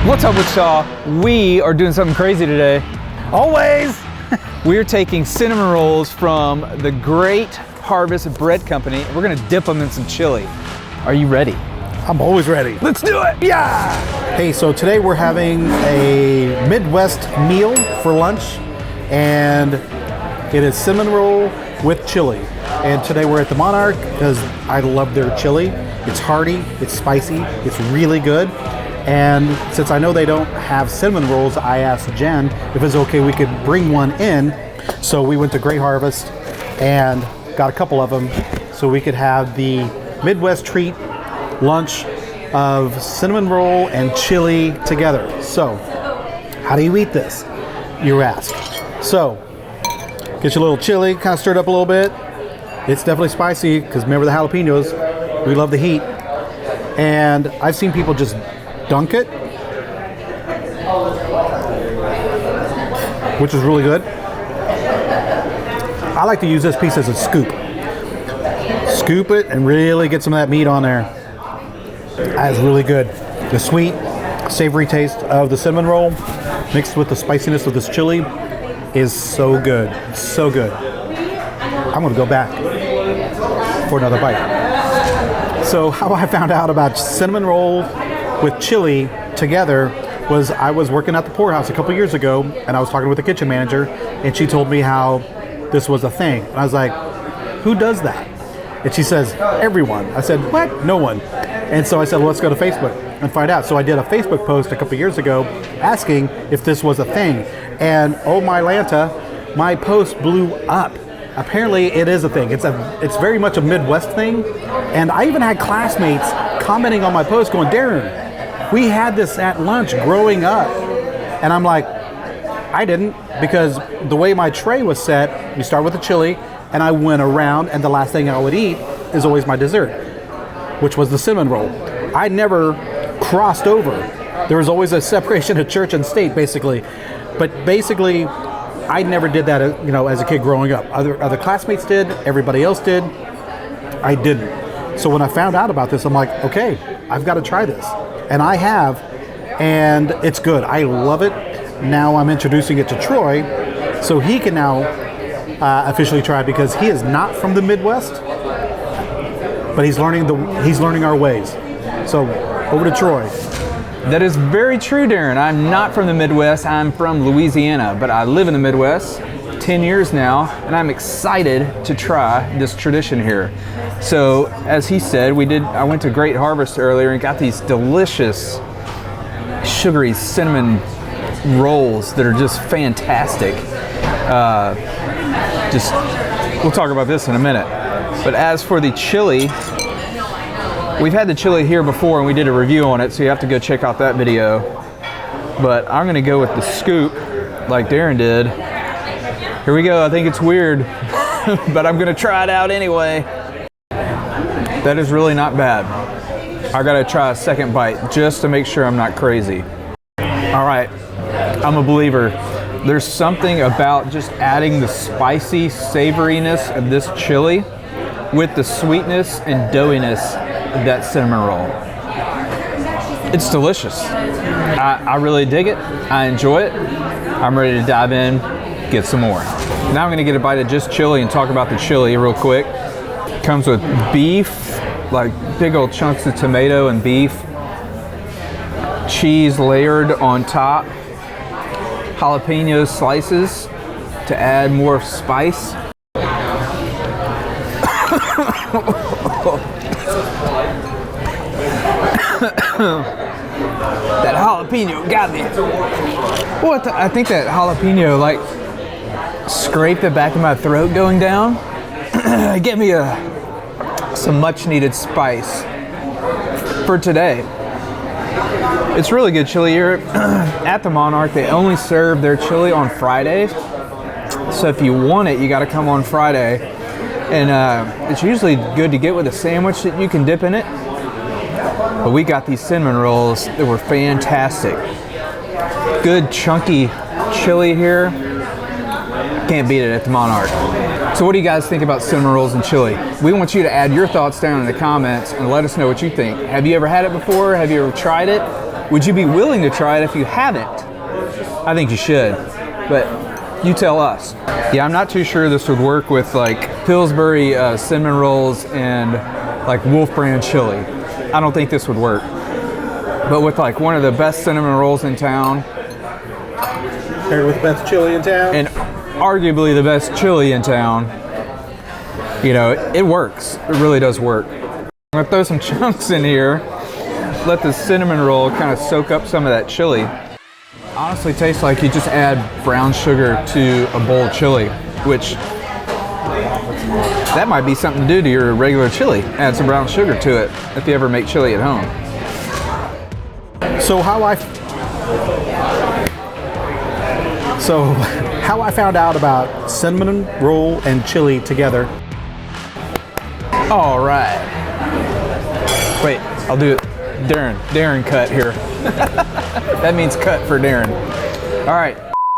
What's up, Wichita? We are doing something crazy today. Always! We're taking cinnamon rolls from the Great Harvest Bread Company. We're gonna dip them in some chili. Are you ready? I'm always ready. Let's do it! Yeah! Hey, so today we're having a Midwest meal for lunch, and it is cinnamon roll with chili. And today we're at the Monarch because I love their chili. It's hearty, it's spicy, it's really good. And since I know they don't have cinnamon rolls, I asked Jen if it's okay we could bring one in. So we went to Great Harvest and got a couple of them so we could have the Midwest treat lunch of cinnamon roll and chili together. So, how do you eat this, you ask? So, get your little chili, kind of stirred up a little bit. It's definitely spicy because remember the jalapenos, we love the heat. And I've seen people just dunk it, which is really good. I like to use this piece as a scoop. Scoop it and really get some of that meat on there. That is really good. The sweet, savory taste of the cinnamon roll mixed with the spiciness of this chili is so good. It's so good. I'm gonna go back for another bite. So how I found out about cinnamon roll with chili together was I was working at the poorhouse a couple years ago, and I was talking with the kitchen manager, and she told me how this was a thing. And I was like, who does that? And she says, everyone. I said, what? No one. And so I said, well, let's go to Facebook and find out. So I did a Facebook post a couple years ago asking if this was a thing. And oh my Lanta, my post blew up. Apparently it is a thing. It's very much a Midwest thing. And I even had classmates commenting on my post going, Darrin, we had this at lunch growing up. And I'm like, I didn't, because the way my tray was set, you start with the chili, and I went around, and the last thing I would eat is always my dessert, which was the cinnamon roll. I never crossed over. There was always a separation of church and state, basically. But basically, I never did that, as a kid growing up. Other classmates did, everybody else did. I didn't. So when I found out about this, I'm like, okay, I've got to try this. And I have, and it's good. I love it. Now I'm introducing it to Troy, so he can now officially try it because he is not from the Midwest, but he's learning our ways. So over to Troy. That is very true, Darrin. I'm not from the Midwest. I'm from Louisiana, but I live in the Midwest 10 years now, and I'm excited to try this tradition here. So, as he said, I went to Great Harvest earlier and got these delicious sugary cinnamon rolls that are just fantastic. We'll talk about this in a minute. But as for the chili, we've had the chili here before and we did a review on it, so you have to go check out that video. But I'm gonna go with the scoop like Darrin did. Here we go. I think it's weird, but I'm gonna try it out anyway. That is really not bad. I gotta try a second bite just to make sure I'm not crazy. All right, I'm a believer. There's something about just adding the spicy savoriness of this chili with the sweetness and doughiness of that cinnamon roll. It's delicious. I really dig it. I enjoy it. I'm ready to dive in, get some more. Now I'm gonna get a bite of just chili and talk about the chili real quick. It comes with beef, like big old chunks of tomato and beef, cheese layered on top, jalapeno slices to add more spice. That jalapeno got me. I think that jalapeno scraped the back of my throat going down. Get me some much needed spice for today. It's really good chili here at the Monarch. They only serve their chili on Fridays. So if you want it, you got to come on Friday. And it's usually good to get with a sandwich that you can dip in it. But we got these cinnamon rolls that were fantastic. Good chunky chili here. Can't beat it at the Monarch. So what do you guys think about cinnamon rolls and chili? We want you to add your thoughts down in the comments and let us know what you think. Have you ever had it before? Have you ever tried it? Would you be willing to try it if you haven't? I think you should, but you tell us. Yeah, I'm not too sure this would work with like Pillsbury cinnamon rolls and like Wolf brand chili. I don't think this would work. But with like one of the best cinnamon rolls in town, Paired with the best chili in town. and arguably the best chili in town, you know, it works. It really does work. I'm gonna throw some chunks in here, let the cinnamon roll kind of soak up some of that chili. Honestly tastes like you just add brown sugar to a bowl of chili, which that might be something to do to your regular chili. Add some brown sugar to it if you ever make chili at home. So how I found out about cinnamon roll and chili together. All right. Wait, I'll do it. Darrin cut here. That means cut for Darrin. All right.